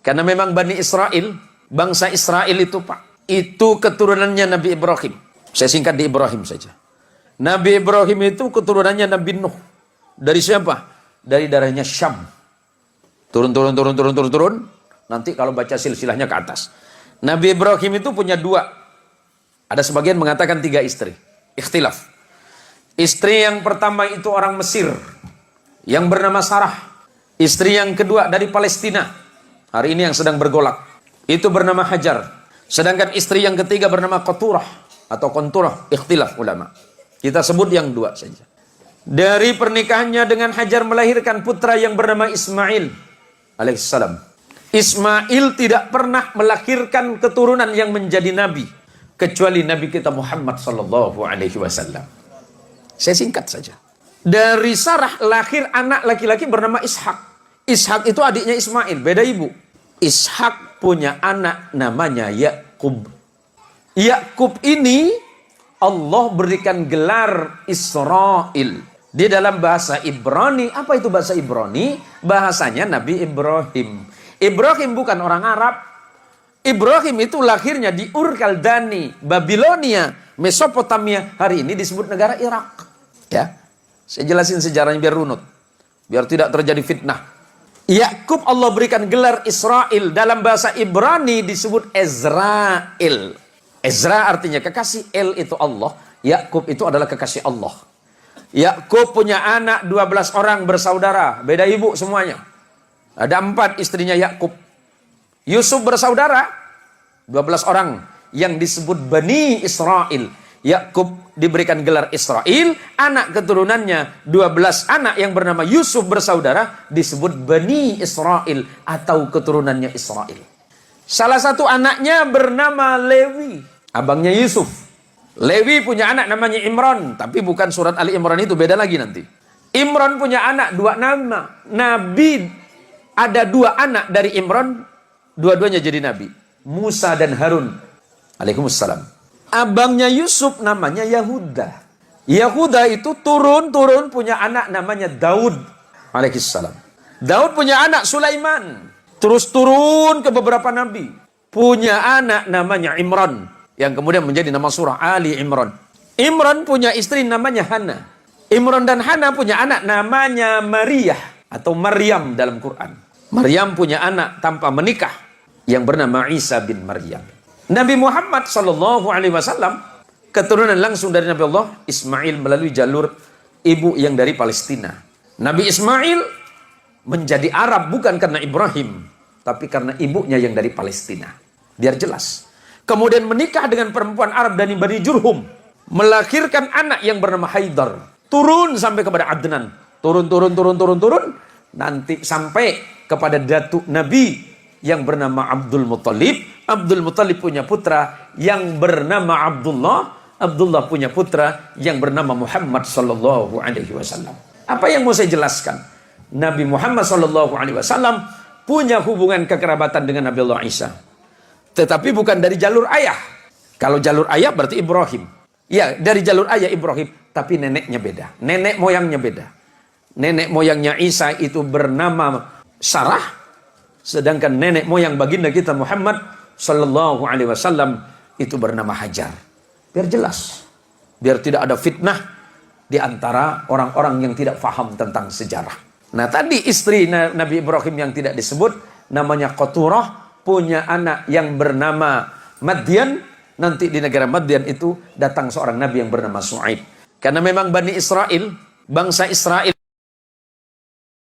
Karena memang Bani Israel, bangsa Israel itu Pak, itu keturunannya Nabi Ibrahim. Saya singkat di Ibrahim saja. Nabi Ibrahim itu keturunannya Nabi Nuh. Dari siapa? Dari darahnya Syam. Turun. Nanti kalau baca silsilahnya ke atas. Nabi Ibrahim itu punya 2. Ada sebagian mengatakan 3 istri. Ikhtilaf. Istri yang pertama itu orang Mesir, yang bernama Sarah. Istri yang kedua dari Palestina. Hari ini yang sedang bergolak. Itu bernama Hajar. Sedangkan istri yang ketiga bernama Qaturah atau Qunturah. Ikhtilaf ulama. Kita sebut yang 2 saja. Dari pernikahannya dengan Hajar melahirkan putra yang bernama Ismail alaihissalam. Ismail tidak pernah melahirkan keturunan yang menjadi nabi kecuali Nabi kita Muhammad sallallahu alaihi wasallam. Saya singkat saja. Dari Sarah lahir anak laki-laki bernama Ishak. Ishak itu adiknya Ismail, beda ibu. Ishak punya anak namanya Yakub. Yakub ini Allah berikan gelar Israel. Di dalam bahasa Ibrani, apa itu bahasa Ibrani? Bahasanya Nabi Ibrahim. Ibrahim bukan orang Arab. Ibrahim itu lahirnya di Ur Kaldani, Babilonia, Mesopotamia. Hari ini disebut negara Irak. Ya, saya jelasin sejarahnya biar runut, biar tidak terjadi fitnah. Yakub Allah berikan gelar Israel. Dalam bahasa Ibrani disebut Ezrael. Ezra artinya kekasih, El itu Allah, Yakub itu adalah kekasih Allah. Yakub punya anak 12 orang bersaudara, beda ibu semuanya. Ada 4 istrinya Yakub. Yusuf bersaudara 12 orang yang disebut Bani Israel. Yakub diberikan gelar Israel, anak keturunannya 12 anak yang bernama Yusuf bersaudara disebut Bani Israel atau keturunannya Israel. Salah satu anaknya bernama Lewi, abangnya Yusuf. Lewi punya anak namanya Imran, tapi bukan surat Ali Imran itu, beda lagi nanti. Imran punya anak 2 nama. Nabi ada 2 anak dari Imran, dua-duanya jadi nabi, Musa dan Harun alaihissalam. Abangnya Yusuf namanya Yahuda. Yahuda itu turun punya anak namanya Daud alaihissalam. Daud punya anak Sulaiman. Terus turun ke beberapa nabi. Punya anak namanya Imran, yang kemudian menjadi nama surah Ali Imran. Imran punya istri namanya Hana. Imran dan Hana punya anak namanya Maria atau Maryam dalam Quran. Maryam punya anak tanpa menikah yang bernama Isa bin Maryam. Nabi Muhammad sallallahu alaihi wasallam keturunan langsung dari Nabi Allah Ismail melalui jalur ibu yang dari Palestina. Nabi Ismail menjadi Arab bukan karena Ibrahim, tapi karena ibunya yang dari Palestina. Biar jelas. Kemudian menikah dengan perempuan Arab dari Bani Jurhum, melahirkan anak yang bernama Haidar. Turun sampai kepada Adnan. Turun. Nanti sampai kepada datuk Nabi yang bernama Abdul Muttalib. Abdul Muttalib punya putra yang bernama Abdullah. Abdullah punya putra yang bernama Muhammad sallallahu alaihi wasallam. Apa yang mau saya jelaskan? Nabi Muhammad sallallahu alaihi wasallam punya hubungan kekerabatan dengan Nabi Allah Isa. Tetapi bukan dari jalur ayah. Kalau jalur ayah berarti Ibrahim. Ya, dari jalur ayah Ibrahim, tapi neneknya beda. Nenek moyangnya beda. Nenek moyangnya Isa itu bernama Sarah, sedangkan nenek moyang baginda kita Muhammad sallallahu alaihi wasallam itu bernama Hajar. Biar jelas, biar tidak ada fitnah di antara orang-orang yang tidak paham tentang sejarah. Nah, tadi istri Nabi Ibrahim yang tidak disebut namanya Qaturah, punya anak yang bernama Madian. Nanti di negara Madian itu datang seorang nabi yang bernama Shu'aib. Karena memang Bani Israel, bangsa Israel